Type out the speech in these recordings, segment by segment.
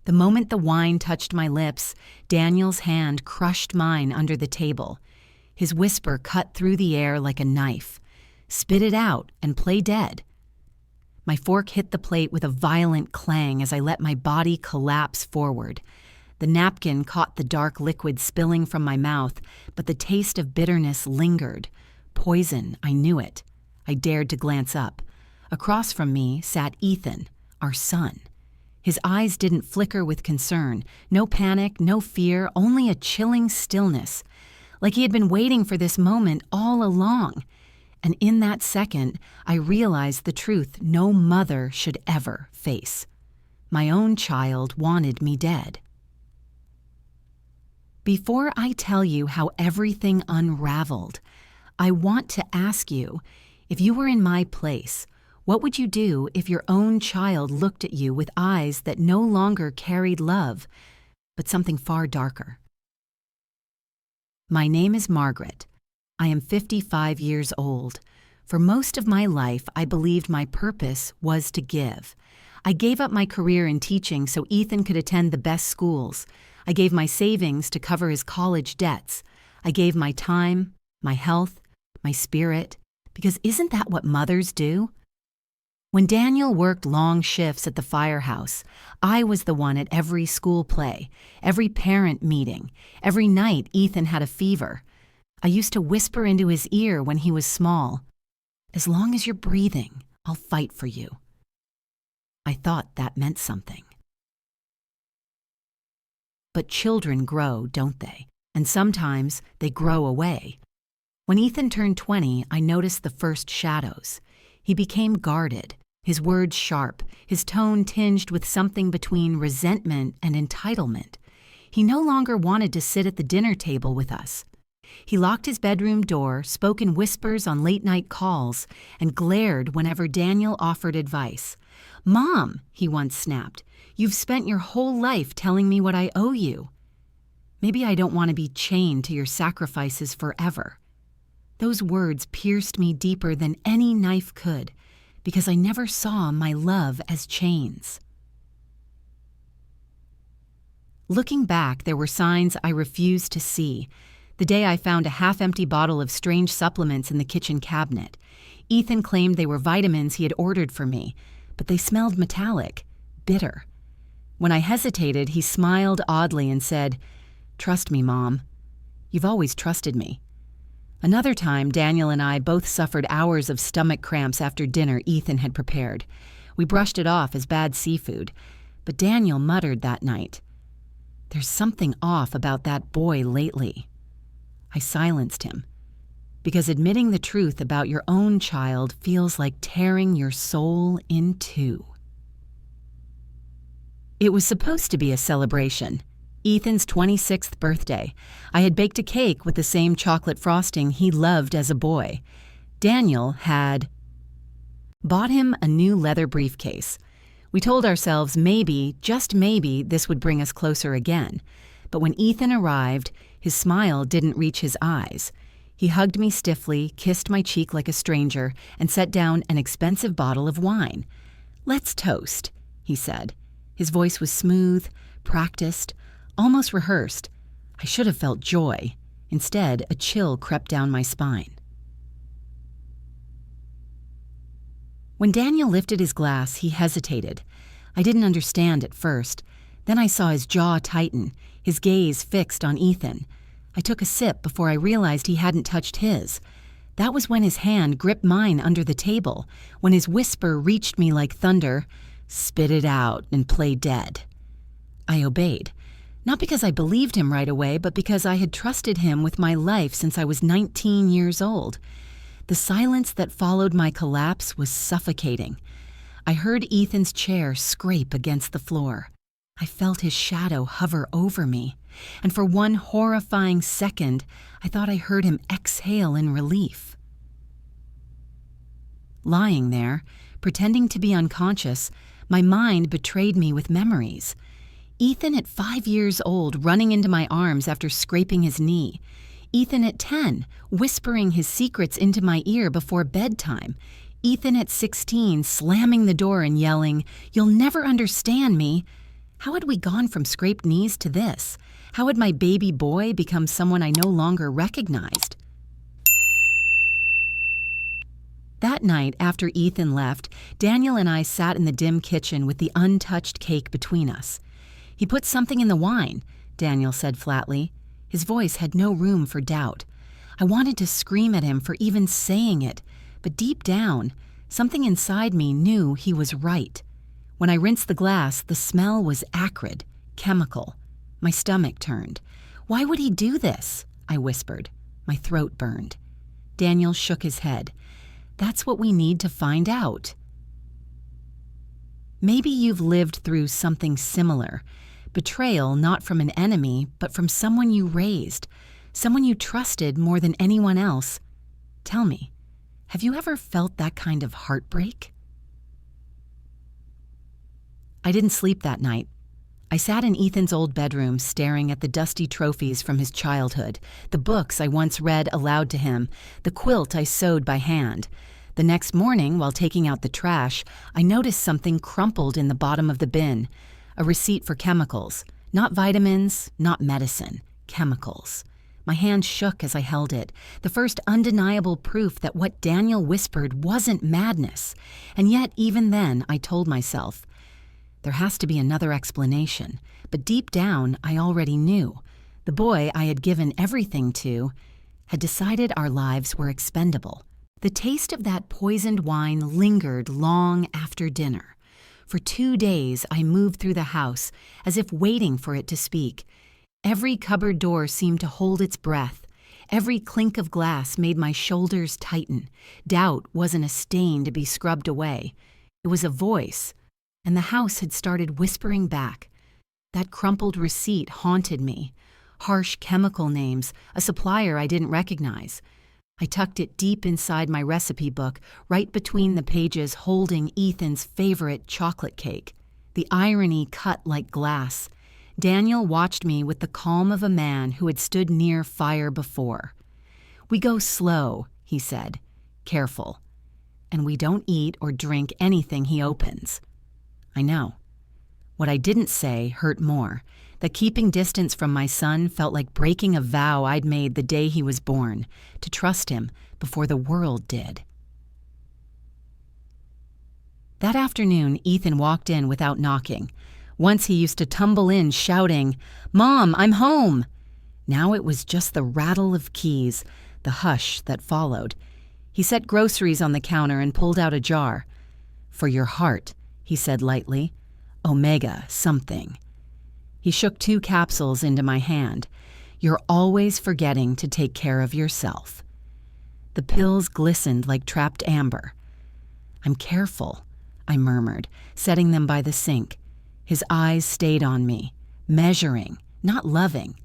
The moment the wine touched my lips, Daniel's hand crushed mine under the table. His whisper cut through the air like a knife. "Spit it out and play dead." My fork hit the plate with a violent clang as I let my body collapse forward. The napkin caught the dark liquid spilling from my mouth, but the taste of bitterness lingered. Poison, I knew it. I dared to glance up. Across from me sat Ethan, our son. His eyes didn't flicker with concern. No panic, no fear, only a chilling stillness. Like he had been waiting for this moment all along. And in that second, I realized the truth no mother should ever face. My own child wanted me dead. Before I tell you how everything unraveled, I want to ask you, if you were in my place, what would you do if your own child looked at you with eyes that no longer carried love, but something far darker? My name is Margaret. I am 55 years old. For most of my life, I believed my purpose was to give. I gave up my career in teaching so Ethan could attend the best schools. I gave my savings to cover his college debts. I gave my time, my health, my spirit, because isn't that what mothers do? When Daniel worked long shifts at the firehouse, I was the one at every school play, every parent meeting, every night Ethan had a fever. I used to whisper into his ear when he was small, "As long as you're breathing, I'll fight for you." I thought that meant something. But children grow, don't they? And sometimes they grow away. When Ethan turned 20, I noticed the first shadows. He became guarded, his words sharp, his tone tinged with something between resentment and entitlement. He no longer wanted to sit at the dinner table with us. He locked his bedroom door, spoke in whispers on late-night calls, and glared whenever Daniel offered advice. "Mom," he once snapped, "you've spent your whole life telling me what I owe you. Maybe I don't want to be chained to your sacrifices forever." Those words pierced me deeper than any knife could, because I never saw my love as chains. Looking back, there were signs I refused to see. The day I found a half-empty bottle of strange supplements in the kitchen cabinet. Ethan claimed they were vitamins he had ordered for me, but they smelled metallic, bitter. When I hesitated, he smiled oddly and said, "Trust me, Mom. You've always trusted me." Another time, Daniel and I both suffered hours of stomach cramps after dinner Ethan had prepared. We brushed it off as bad seafood, but Daniel muttered that night, "There's something off about that boy lately." I silenced him, because admitting the truth about your own child feels like tearing your soul in two. It was supposed to be a celebration. Ethan's 26th birthday. I had baked a cake with the same chocolate frosting he loved as a boy. Daniel had bought him a new leather briefcase. We told ourselves maybe, just maybe, this would bring us closer again. But when Ethan arrived, his smile didn't reach his eyes. He hugged me stiffly, kissed my cheek like a stranger, and set down an expensive bottle of wine. "Let's toast," he said. His voice was smooth, practiced, almost rehearsed. I should have felt joy. Instead, a chill crept down my spine. When Daniel lifted his glass, he hesitated. I didn't understand at first. Then I saw his jaw tighten, his gaze fixed on Ethan. I took a sip before I realized he hadn't touched his. That was when his hand gripped mine under the table, when his whisper reached me like thunder, "Spit it out and play dead." I obeyed. Not because I believed him right away, but because I had trusted him with my life since I was 19 years old. The silence that followed my collapse was suffocating. I heard Ethan's chair scrape against the floor. I felt his shadow hover over me, and for one horrifying second, I thought I heard him exhale in relief. Lying there, pretending to be unconscious, my mind betrayed me with memories. Ethan at 5 years old running into my arms after scraping his knee. Ethan at 10 whispering his secrets into my ear before bedtime. Ethan at 16 slamming the door and yelling, "You'll never understand me." How had we gone from scraped knees to this? How had my baby boy become someone I no longer recognized? That night, after Ethan left, Daniel and I sat in the dim kitchen with the untouched cake between us. "He put something in the wine," Daniel said flatly. His voice had no room for doubt. I wanted to scream at him for even saying it, but deep down, something inside me knew he was right. When I rinsed the glass, the smell was acrid, chemical. My stomach turned. "Why would he do this?" I whispered. My throat burned. Daniel shook his head. "That's what we need to find out." Maybe you've lived through something similar. Betrayal not from an enemy, but from someone you raised, someone you trusted more than anyone else. Tell me, have you ever felt that kind of heartbreak? I didn't sleep that night. I sat in Ethan's old bedroom staring at the dusty trophies from his childhood, the books I once read aloud to him, the quilt I sewed by hand. The next morning, while taking out the trash, I noticed something crumpled in the bottom of the bin, a receipt for chemicals. Not vitamins, not medicine, chemicals. My hand shook as I held it, the first undeniable proof that what Daniel whispered wasn't madness. And yet, even then, I told myself, there has to be another explanation. But deep down, I already knew. The boy I had given everything to had decided our lives were expendable. The taste of that poisoned wine lingered long after dinner. For 2 days, I moved through the house as if waiting for it to speak. Every cupboard door seemed to hold its breath. Every clink of glass made my shoulders tighten. Doubt wasn't a stain to be scrubbed away. It was a voice, and the house had started whispering back. That crumpled receipt haunted me. Harsh chemical names, a supplier I didn't recognize. I tucked it deep inside my recipe book, right between the pages holding Ethan's favorite chocolate cake. The irony cut like glass. Daniel watched me with the calm of a man who had stood near fire before. "We go slow," he said, "careful. And we don't eat or drink anything he opens." I know. What I didn't say hurt more, that keeping distance from my son felt like breaking a vow I'd made the day he was born, to trust him before the world did. That afternoon, Ethan walked in without knocking. Once he used to tumble in shouting, "Mom, I'm home!" Now it was just the rattle of keys, the hush that followed. He set groceries on the counter and pulled out a jar. "For your heart," he said lightly. "Omega something." He shook 2 capsules into my hand. "You're always forgetting to take care of yourself." The pills glistened like trapped amber. "I'm careful," I murmured, setting them by the sink. His eyes stayed on me, measuring, not loving.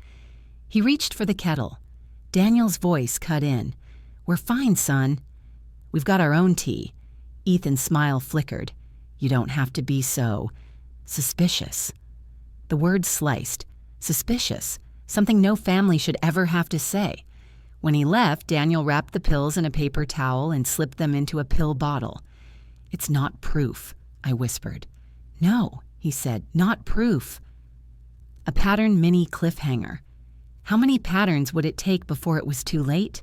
He reached for the kettle. Daniel's voice cut in. "We're fine, son." "We've got our own tea." Ethan's smile flickered. "You don't have to be so suspicious." The word sliced. Suspicious. Something no family should ever have to say. When he left, Daniel wrapped the pills in a paper towel and slipped them into a pill bottle. "It's not proof," I whispered. "No," he said, "not proof." A pattern mini cliffhanger. How many patterns would it take before it was too late?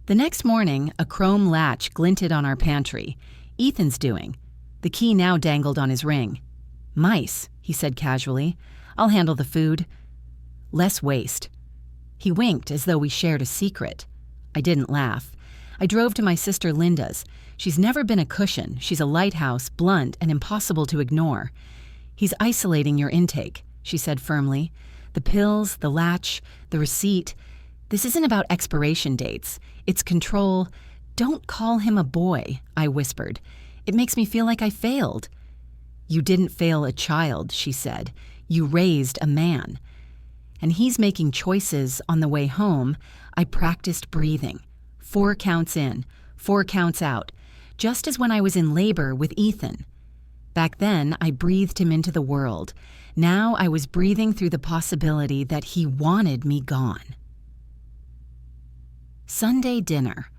The next morning, a chrome latch glinted on our pantry. "Ethan's doing." The key now dangled on his ring. "Mice," he said casually. "I'll handle the food. Less waste." He winked as though we shared a secret. I didn't laugh. I drove to my sister Linda's. She's never been a cushion. She's a lighthouse, blunt and impossible to ignore. "He's isolating your intake," she said firmly. "The pills, the latch, the receipt. This isn't about expiration dates. It's control." "Don't call him a boy," I whispered. "It makes me feel like I failed." "You didn't fail a child," she said. "You raised a man." And he's making choices on the way home. I practiced breathing. 4 counts in, 4 counts out, just as when I was in labor with Ethan. Back then, I breathed him into the world. Now I was breathing through the possibility that he wanted me gone. Sunday dinner.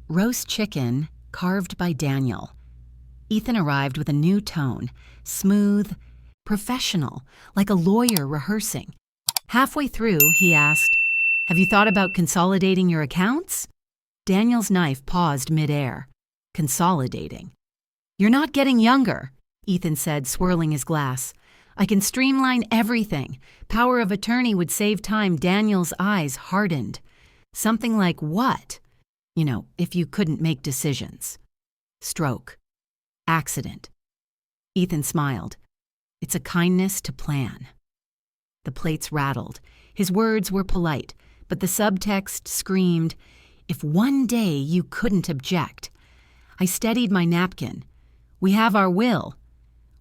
Roast chicken carved by Daniel. Ethan arrived with a new tone, smooth, professional, like a lawyer rehearsing. Halfway through, he asked, "Have you thought about consolidating your accounts?" Daniel's knife paused midair. Consolidating. "You're not getting younger," Ethan said, swirling his glass. "I can streamline everything. Power of attorney would save time." Daniel's eyes hardened. "Something like what? If you couldn't make decisions." "Stroke. Accident." Ethan smiled. "It's a kindness to plan." The plates rattled. His words were polite, but the subtext screamed, "If one day you couldn't object." I steadied my napkin. "We have our will."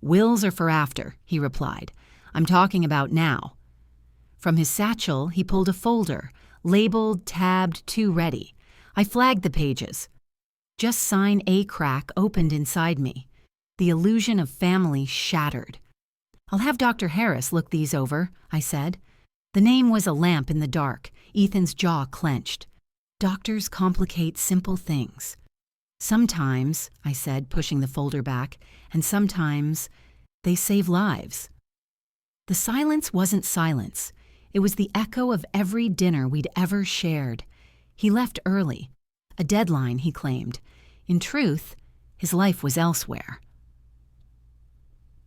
"Wills are for after," he replied. "I'm talking about now." From his satchel, he pulled a folder, labeled, tabbed, to ready. I flagged the pages. Just sign A crack opened inside me. The illusion of family shattered. "I'll have Dr. Harris look these over," I said. The name was a lamp in the dark. Ethan's jaw clenched. "Doctors complicate simple things." "Sometimes," I said, pushing the folder back, "and sometimes they save lives." The silence wasn't silence. It was the echo of every dinner we'd ever shared. He left early. A deadline, he claimed. In truth, his life was elsewhere.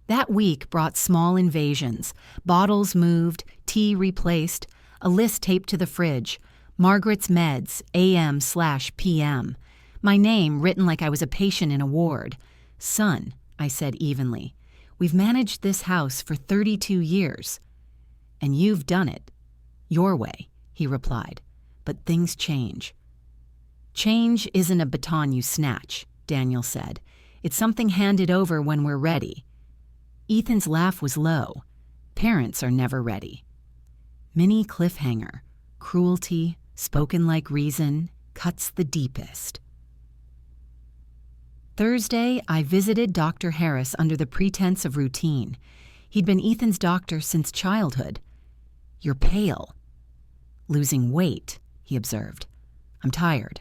That week brought small invasions. Bottles moved, tea replaced, a list taped to the fridge. Margaret's meds, AM/PM. My name written like I was a patient in a ward. "Son," I said evenly, "we've managed this house for 32 years. And you've done it. Your way," he replied. "But things change." "Change isn't a baton you snatch," Daniel said. "It's something handed over when we're ready." Ethan's laugh was low. Parents are never ready. Mini cliffhanger. Cruelty, spoken like reason, cuts the deepest. Thursday, I visited Dr. Harris under the pretense of routine. He'd been Ethan's doctor since childhood. "You're pale." "Losing weight," he observed. "I'm tired."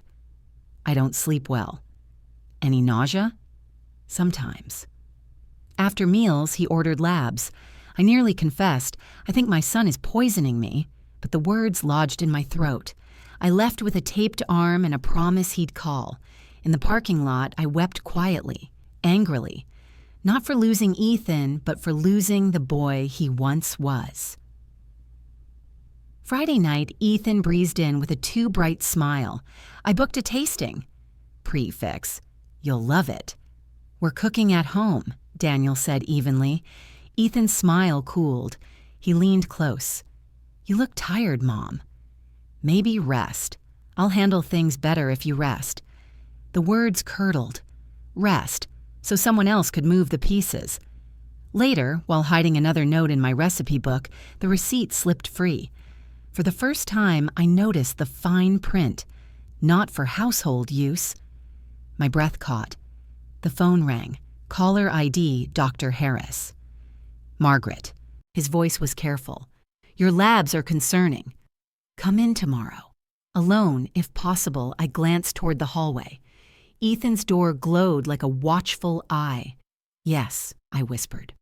"I don't sleep well." "Any nausea?" "Sometimes." After meals, he ordered labs. I nearly confessed, "I think my son is poisoning me," but the words lodged in my throat. I left with a taped arm and a promise he'd call. In the parking lot, I wept quietly, angrily. Not for losing Ethan, but for losing the boy he once was. Friday night, Ethan breezed in with a too bright smile. "I booked a tasting." "Prefix. You'll love it." "We're cooking at home," Daniel said evenly. Ethan's smile cooled. He leaned close. "You look tired, Mom." "Maybe rest. I'll handle things better if you rest." The words curdled. Rest, so someone else could move the pieces. Later, while hiding another note in my recipe book, the receipt slipped free. For the first time, I noticed the fine print. Not for household use. My breath caught. The phone rang. Caller ID, Dr. Harris. "Margaret." His voice was careful. "Your labs are concerning." "Come in tomorrow." Alone, if possible, I glanced toward the hallway. Ethan's door glowed like a watchful eye. "Yes," I whispered.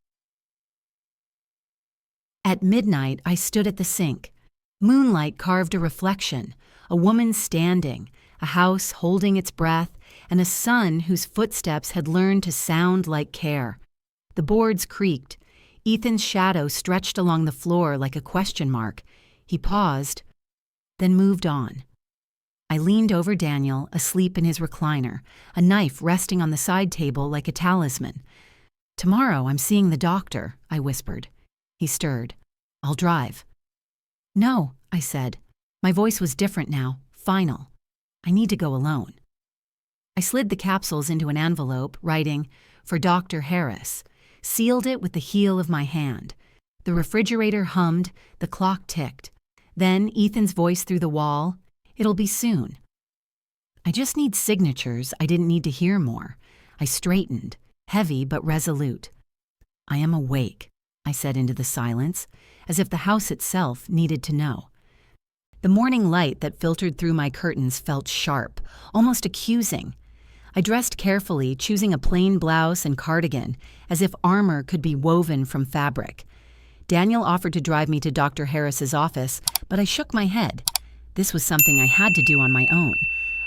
At midnight, I stood at the sink. Moonlight carved a reflection, a woman standing, a house holding its breath, and a son whose footsteps had learned to sound like care. The boards creaked. Ethan's shadow stretched along the floor like a question mark. He paused, then moved on. I leaned over Daniel, asleep in his recliner, a knife resting on the side table like a talisman. "Tomorrow I'm seeing the doctor," I whispered. He stirred. "I'll drive." "No," I said. My voice was different now, final. "I need to go alone." I slid the capsules into an envelope, writing, "For Dr. Harris," sealed it with the heel of my hand. The refrigerator hummed, the clock ticked. Then Ethan's voice through the wall, "It'll be soon." I just need signatures. I didn't need to hear more. I straightened, heavy but resolute. "I am awake," I said into the silence, as if the house itself needed to know. The morning light that filtered through my curtains felt sharp, almost accusing. I dressed carefully, choosing a plain blouse and cardigan, as if armor could be woven from fabric. Daniel offered to drive me to Dr. Harris's office, but I shook my head. This was something I had to do on my own.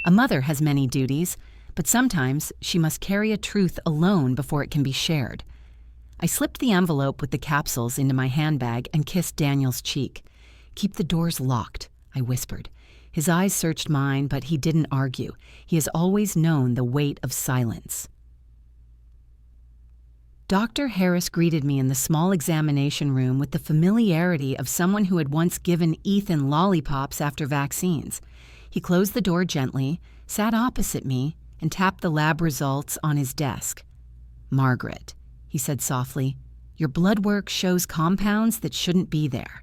A mother has many duties, but sometimes she must carry a truth alone before it can be shared. I slipped the envelope with the capsules into my handbag and kissed Daniel's cheek. "Keep the doors locked," I whispered. His eyes searched mine, but he didn't argue. He has always known the weight of silence. Dr. Harris greeted me in the small examination room with the familiarity of someone who had once given Ethan lollipops after vaccines. He closed the door gently, sat opposite me, and tapped the lab results on his desk. "Margaret," he said softly, "your blood work shows compounds that shouldn't be there.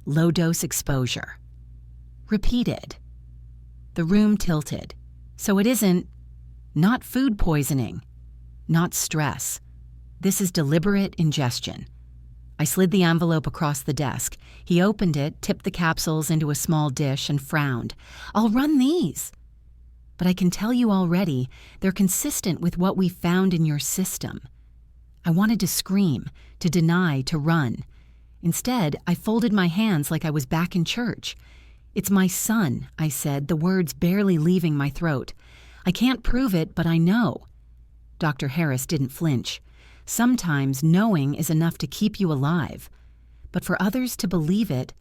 Low-dose exposure." Repeated. The room tilted. So it isn't, not food poisoning, not stress. This is deliberate ingestion. I slid the envelope across the desk. He opened it, tipped the capsules into a small dish, and frowned. "I'll run these. But I can tell you already, they're consistent with what we found in your system." I wanted to scream, to deny, to run. Instead, I folded my hands like I was back in church. "It's my son," I said, the words barely leaving my throat. "I can't prove it, but I know." Dr. Harris didn't flinch. Sometimes knowing is enough to keep you alive. But for others to believe it,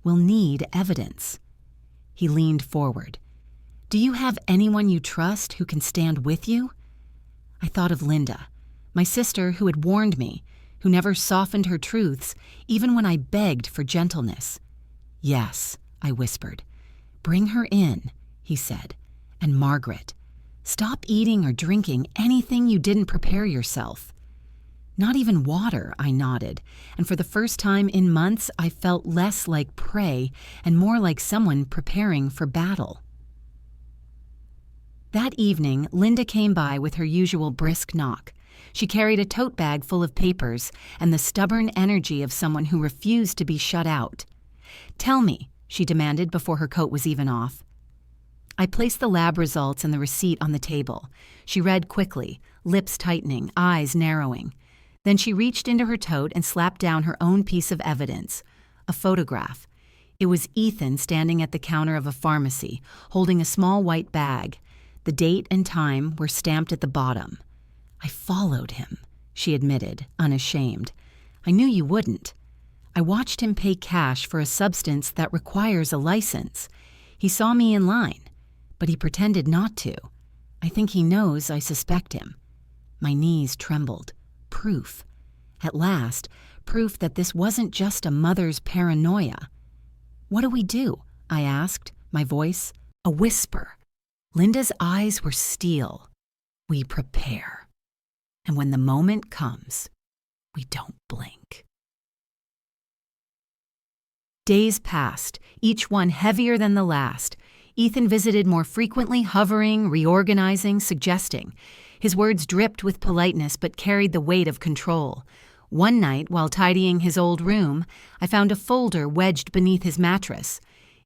we'll need evidence. He leaned forward. "Do you have anyone you trust who can stand with you?" I thought of Linda, my sister who had warned me, who never softened her truths, even when I begged for gentleness. "Yes," I whispered. "Bring her in," he said. "And Margaret. Stop eating or drinking anything you didn't prepare yourself." "Not even water," I nodded, and for the first time in months I felt less like prey and more like someone preparing for battle. That evening, Linda came by with her usual brisk knock. She carried a tote bag full of papers and the stubborn energy of someone who refused to be shut out. "Tell me," she demanded before her coat was even off. I placed the lab results and the receipt on the table. She read quickly, lips tightening, eyes narrowing. Then she reached into her tote and slapped down her own piece of evidence, a photograph. It was Ethan standing at the counter of a pharmacy, holding a small white bag. The date and time were stamped at the bottom. "I followed him," she admitted, unashamed. "I knew you wouldn't. I watched him pay cash for a substance that requires a license. He saw me in line, but he pretended not to. I think he knows I suspect him." My knees trembled. Proof. At last, proof that this wasn't just a mother's paranoia. "What do we do?" I asked, my voice a whisper. Linda's eyes were steel. "We prepare. And when the moment comes, we don't blink." Days passed, each one heavier than the last. Ethan visited more frequently, hovering, reorganizing, suggesting. His words dripped with politeness but carried the weight of control. One night, while tidying his old room, I found a folder wedged beneath his mattress.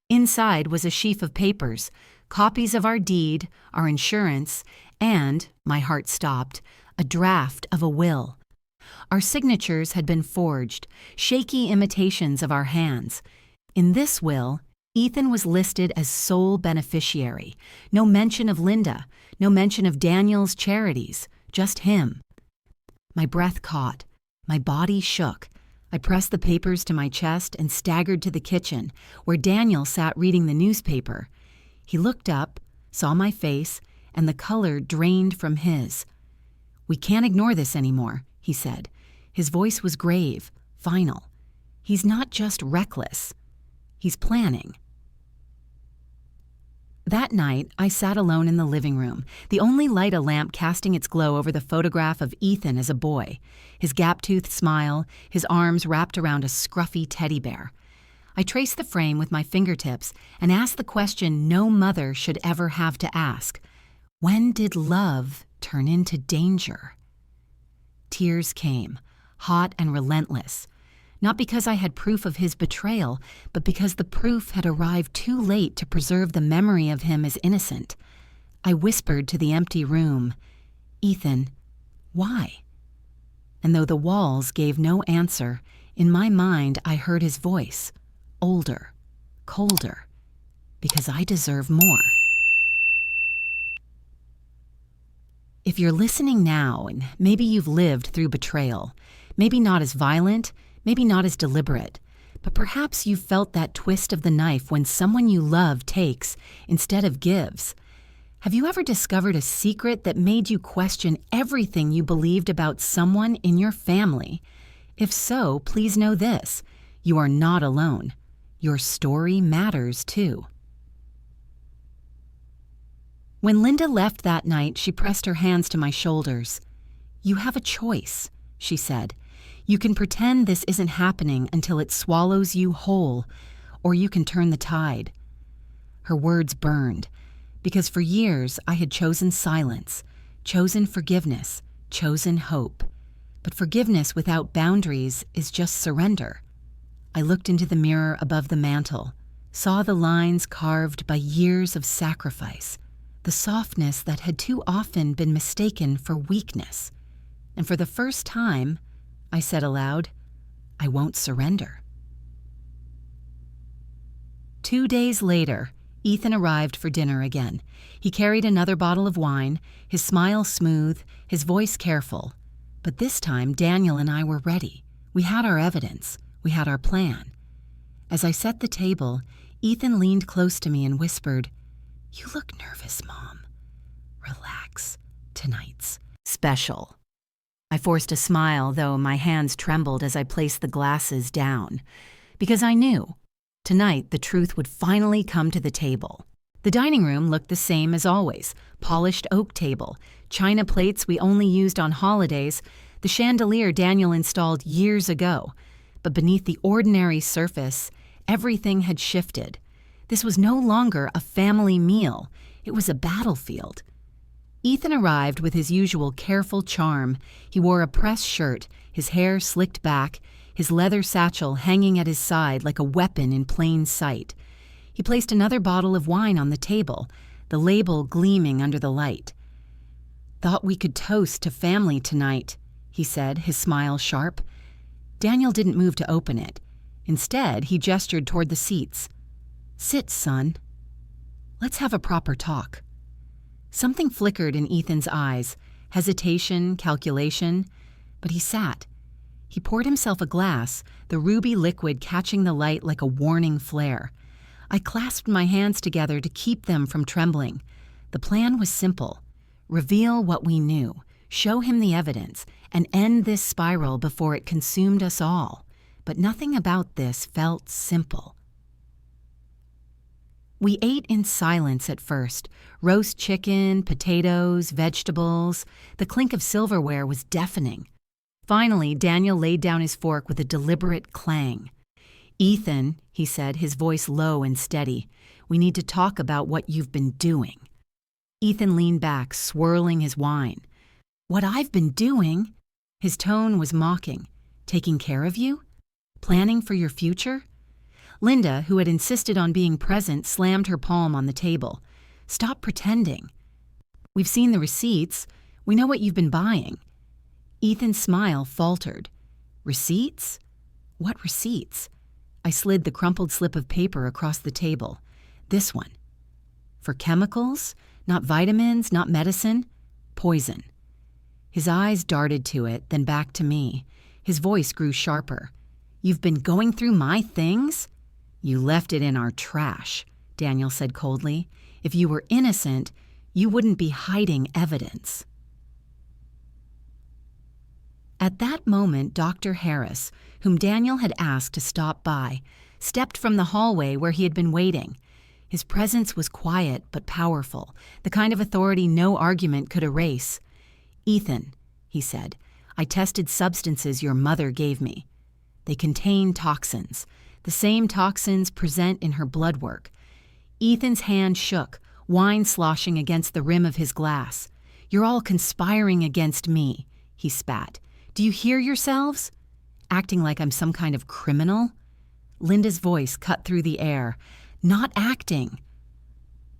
Inside was a sheaf of papers, copies of our deed, our insurance, and, my heart stopped, a draft of a will. Our signatures had been forged, shaky imitations of our hands. In this will, Ethan was listed as sole beneficiary. No mention of Linda, no mention of Daniel's charities, just him. My breath caught. My body shook. I pressed the papers to my chest and staggered to the kitchen, where Daniel sat reading the newspaper. He looked up, saw my face, and the color drained from his. "We can't ignore this anymore," he said. His voice was grave, final. "He's not just reckless. He's planning." That night, I sat alone in the living room, the only light a lamp casting its glow over the photograph of Ethan as a boy, his gap-toothed smile, his arms wrapped around a scruffy teddy bear. I traced the frame with my fingertips and asked the question no mother should ever have to ask. When did love turn into danger? Tears came, hot and relentless. Not because I had proof of his betrayal, but because the proof had arrived too late to preserve the memory of him as innocent. I whispered to the empty room, "Ethan, why?" And though the walls gave no answer, in my mind I heard his voice, older, colder, because I deserve more. If you're listening now, and maybe you've lived through betrayal, maybe not as violent, maybe not as deliberate, but perhaps you've felt that twist of the knife when someone you love takes instead of gives. Have you ever discovered a secret that made you question everything you believed about someone in your family? If so, please know this: you are not alone. Your story matters too. When Linda left that night, she pressed her hands to my shoulders. "You have a choice," she said. "You can pretend this isn't happening until it swallows you whole, or you can turn the tide." Her words burned, because for years I had chosen silence, chosen forgiveness, chosen hope. But forgiveness without boundaries is just surrender. I looked into the mirror above the mantel, saw the lines carved by years of sacrifice, the softness that had too often been mistaken for weakness. And for the first time, I said aloud, "I won't surrender." 2 days later, Ethan arrived for dinner again. He carried another bottle of wine, his smile smooth, his voice careful. But this time, Daniel and I were ready. We had our evidence. We had our plan. As I set the table, Ethan leaned close to me and whispered, "You look nervous, Mom. Relax. Tonight's special." I forced a smile, though my hands trembled as I placed the glasses down, because I knew tonight the truth would finally come to the table. The dining room looked the same as always: polished oak table, china plates we only used on holidays, the chandelier Daniel installed years ago. But beneath the ordinary surface, everything had shifted. This was no longer a family meal. It was a battlefield. Ethan arrived with his usual careful charm. He wore a pressed shirt, his hair slicked back, his leather satchel hanging at his side like a weapon in plain sight. He placed another bottle of wine on the table, the label gleaming under the light. "Thought we could toast to family tonight," he said, his smile sharp. Daniel didn't move to open it. Instead, he gestured toward the seats. "Sit, son. Let's have a proper talk." Something flickered in Ethan's eyes, hesitation, calculation, but he sat. He poured himself a glass, the ruby liquid catching the light like a warning flare. I clasped my hands together to keep them from trembling. The plan was simple: reveal what we knew, show him the evidence, and end this spiral before it consumed us all. But nothing about this felt simple. We ate in silence at first: roast chicken, potatoes, vegetables. The clink of silverware was deafening. Finally, Daniel laid down his fork with a deliberate clang. "Ethan," he said, his voice low and steady, "we need to talk about what you've been doing." Ethan leaned back, swirling his wine. "What I've been doing?" His tone was mocking. "Taking care of you? Planning for your future?" Linda, who had insisted on being present, slammed her palm on the table. "Stop pretending. We've seen the receipts. We know what you've been buying." Ethan's smile faltered. "Receipts? What receipts?" I slid the crumpled slip of paper across the table. "This one. For chemicals? Not vitamins, not medicine. Poison." His eyes darted to it, then back to me. His voice grew sharper. "You've been going through my things?" "You left it in our trash," Daniel said coldly. "If you were innocent, you wouldn't be hiding evidence." At that moment, Dr. Harris, whom Daniel had asked to stop by, stepped from the hallway where he had been waiting. His presence was quiet but powerful, the kind of authority no argument could erase. "Ethan," he said, "I tested substances your mother gave me. They contain toxins, the same toxins present in her blood work." Ethan's hand shook, wine sloshing against the rim of his glass. "You're all conspiring against me," he spat. "Do you hear yourselves? Acting like I'm some kind of criminal?" Linda's voice cut through the air. "Not acting.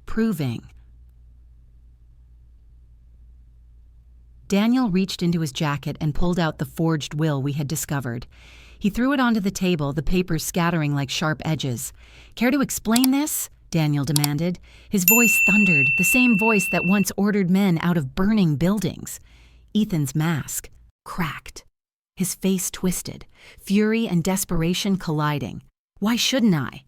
Proving." Daniel reached into his jacket and pulled out the forged will we had discovered. He threw it onto the table, the papers scattering like sharp edges. "Care to explain this?" Daniel demanded. His voice thundered, the same voice that once ordered men out of burning buildings. Ethan's mask cracked. His face twisted, fury and desperation colliding. "Why shouldn't I?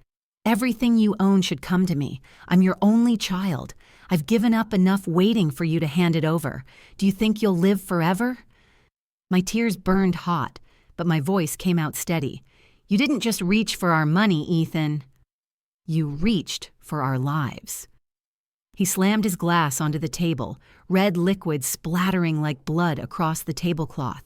Everything you own should come to me. I'm your only child. I've given up enough waiting for you to hand it over. Do you think you'll live forever?" My tears burned hot, but my voice came out steady. "You didn't just reach for our money, Ethan. You reached for our lives." He slammed his glass onto the table, red liquid splattering like blood across the tablecloth.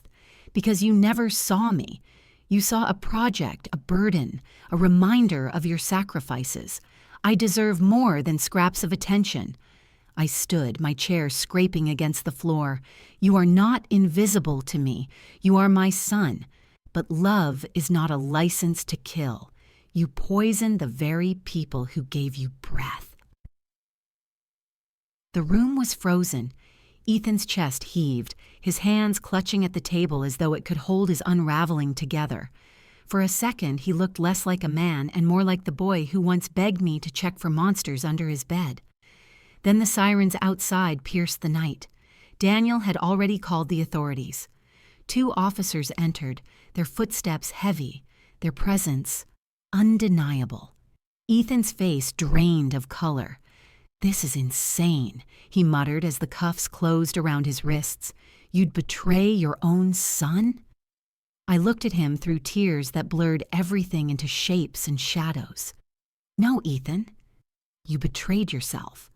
"Because you never saw me. You saw a project, a burden, a reminder of your sacrifices. I deserve more than scraps of attention." I stood, my chair scraping against the floor. "You are not invisible to me. You are my son. But love is not a license to kill. You poison the very people who gave you breath." The room was frozen. Ethan's chest heaved, his hands clutching at the table as though it could hold his unraveling together. For a second, he looked less like a man and more like the boy who once begged me to check for monsters under his bed. Then the sirens outside pierced the night. Daniel had already called the authorities. 2 officers entered, their footsteps heavy, their presence undeniable. Ethan's face drained of color. "This is insane," he muttered as the cuffs closed around his wrists. "You'd betray your own son?" I looked at him through tears that blurred everything into shapes and shadows. "No, Ethan, you betrayed yourself."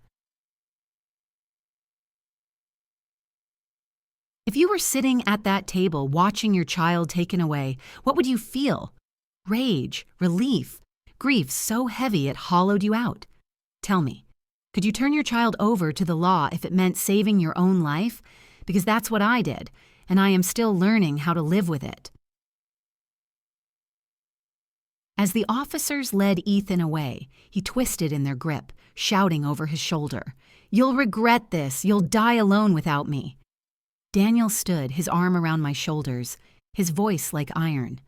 If you were sitting at that table watching your child taken away, what would you feel? Rage, relief, grief so heavy it hollowed you out. Tell me, could you turn your child over to the law if it meant saving your own life? Because that's what I did, and I am still learning how to live with it. As the officers led Ethan away, he twisted in their grip, shouting over his shoulder, "You'll regret this. You'll die alone without me." Daniel stood, his arm around my shoulders, his voice like iron.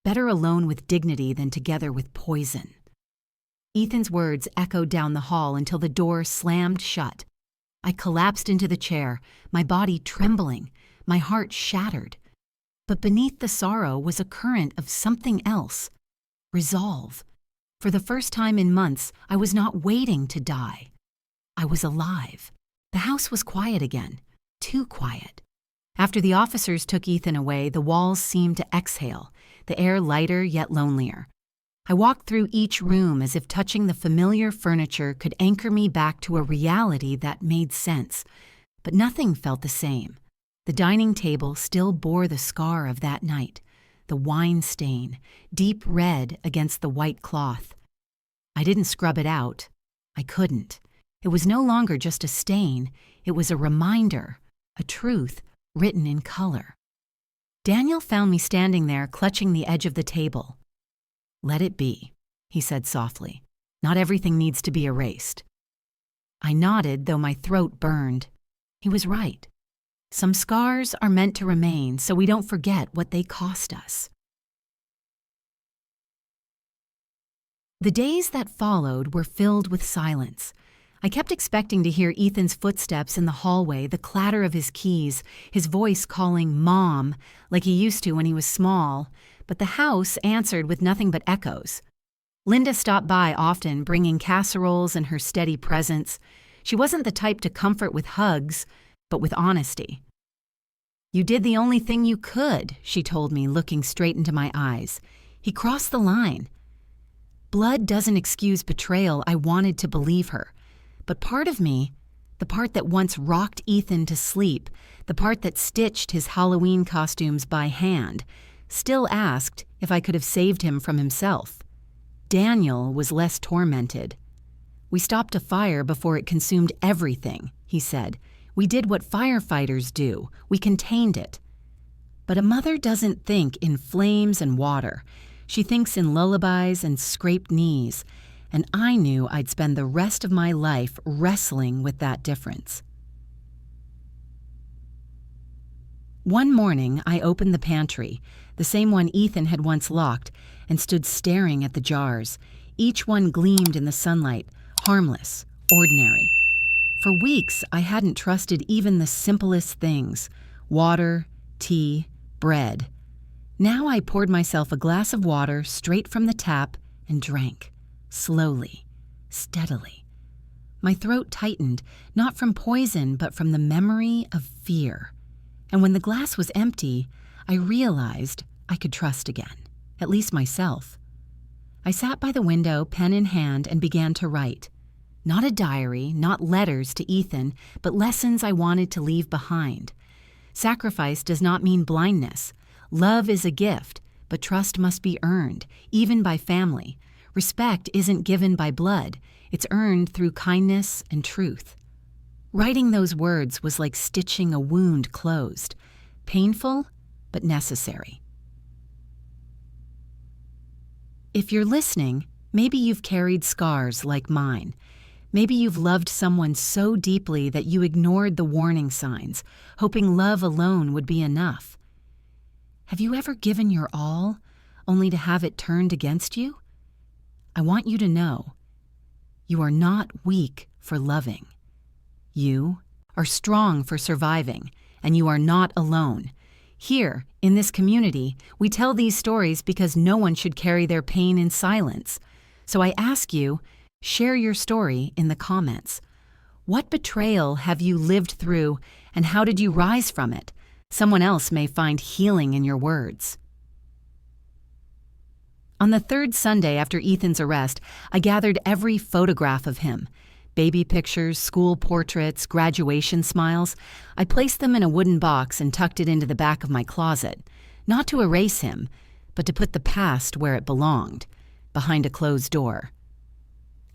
"Better alone with dignity than together with poison." Ethan's words echoed down the hall until the door slammed shut. I collapsed into the chair, my body trembling, my heart shattered. But beneath the sorrow was a current of something else. Resolve. For the first time in months, I was not waiting to die. I was alive. The house was quiet again, too quiet. After the officers took Ethan away, the walls seemed to exhale, the air lighter yet lonelier. I walked through each room as if touching the familiar furniture could anchor me back to a reality that made sense. But nothing felt the same. The dining table still bore the scar of that night, the wine stain, deep red against the white cloth. I didn't scrub it out. I couldn't. It was no longer just a stain. It was a reminder, a truth written in color. Daniel found me standing there, clutching the edge of the table. "Let it be," he said softly. "Not everything needs to be erased." I nodded, though my throat burned. He was right. Some scars are meant to remain so we don't forget what they cost us. The days that followed were filled with silence. I kept expecting to hear Ethan's footsteps in the hallway, the clatter of his keys, his voice calling Mom, like he used to when he was small, but the house answered with nothing but echoes. Linda stopped by often, bringing casseroles and her steady presence. She wasn't the type to comfort with hugs, but with honesty. "You did the only thing you could," she told me, looking straight into my eyes. "He crossed the line." Blood doesn't excuse betrayal. I wanted to believe her. But part of me, the part that once rocked Ethan to sleep, the part that stitched his Halloween costumes by hand, still asked if I could have saved him from himself. Daniel was less tormented. "We stopped a fire before it consumed everything," he said. "We did what firefighters do. We contained it." But a mother doesn't think in flames and water. She thinks in lullabies and scraped knees, and I knew I'd spend the rest of my life wrestling with that difference. One morning, I opened the pantry, the same one Ethan had once locked, and stood staring at the jars. Each one gleamed in the sunlight, harmless, ordinary. For weeks, I hadn't trusted even the simplest things: water, tea, bread. Now I poured myself a glass of water straight from the tap and drank, slowly, steadily. My throat tightened, not from poison, but from the memory of fear. And when the glass was empty, I realized I could trust again, at least myself. I sat by the window, pen in hand, and began to write. Not a diary, not letters to Ethan, but lessons I wanted to leave behind. Sacrifice does not mean blindness. Love is a gift, but trust must be earned, even by family. Respect isn't given by blood. It's earned through kindness and truth. Writing those words was like stitching a wound closed. Painful, but necessary. If you're listening, maybe you've carried scars like mine. Maybe you've loved someone so deeply that you ignored the warning signs, hoping love alone would be enough. Have you ever given your all, only to have it turned against you? I want you to know, you are not weak for loving. You are strong for surviving, and you are not alone. Here, in this community, we tell these stories because no one should carry their pain in silence. So I ask you, share your story in the comments. What betrayal have you lived through, and how did you rise from it? Someone else may find healing in your words. On the third Sunday after Ethan's arrest, I gathered every photograph of him. Baby pictures, school portraits, graduation smiles. I placed them in a wooden box and tucked it into the back of my closet, not to erase him, but to put the past where it belonged, behind a closed door.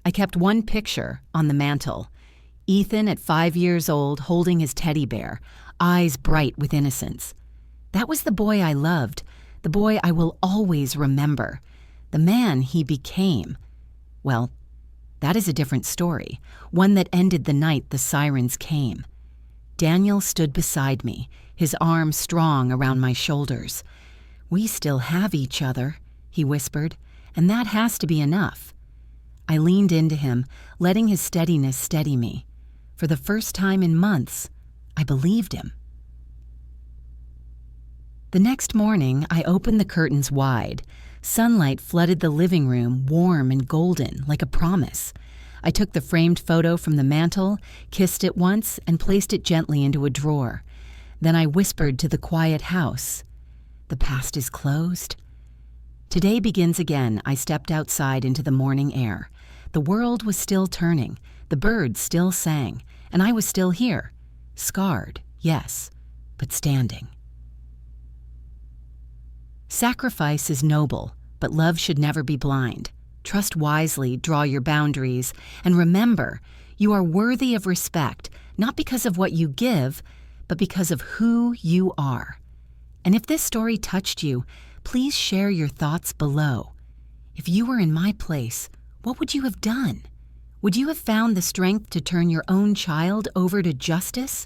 I kept one picture on the mantel. Ethan at 5 years old holding his teddy bear, eyes bright with innocence. That was the boy I loved, the boy I will always remember, the man he became. Well, that is a different story, one that ended the night the sirens came. Daniel stood beside me, his arms strong around my shoulders. "We still have each other," he whispered, "and that has to be enough." I leaned into him, letting his steadiness steady me. For the first time in months, I believed him. The next morning, I opened the curtains wide. Sunlight flooded the living room, warm and golden, like a promise. I took the framed photo from the mantel, kissed it once, and placed it gently into a drawer. Then I whispered to the quiet house, "The past is closed." Today begins again. I stepped outside into the morning air. The world was still turning, the birds still sang, and I was still here. Scarred, yes, but standing. Sacrifice is noble, but love should never be blind. Trust wisely, draw your boundaries, and remember, you are worthy of respect, not because of what you give, but because of who you are. And if this story touched you, please share your thoughts below. If you were in my place, what would you have done? Would you have found the strength to turn your own child over to justice?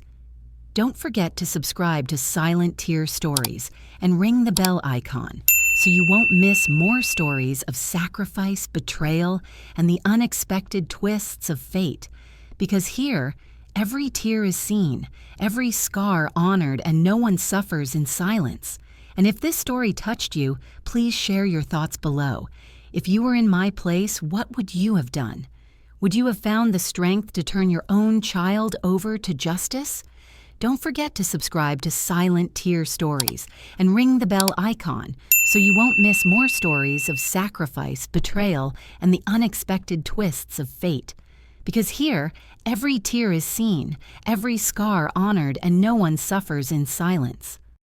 Don't forget to subscribe to Silent Tear Stories and ring the bell icon so you won't miss more stories of sacrifice, betrayal, and the unexpected twists of fate. Because here, every tear is seen, every scar honored, and no one suffers in silence. And if this story touched you, please share your thoughts below. If you were in my place, what would you have done? Would you have found the strength to turn your own child over to justice? Don't forget to subscribe to Silent Tear Stories and ring the bell icon so you won't miss more stories of sacrifice, betrayal, and the unexpected twists of fate. Because here, every tear is seen, every scar honored, and no one suffers in silence.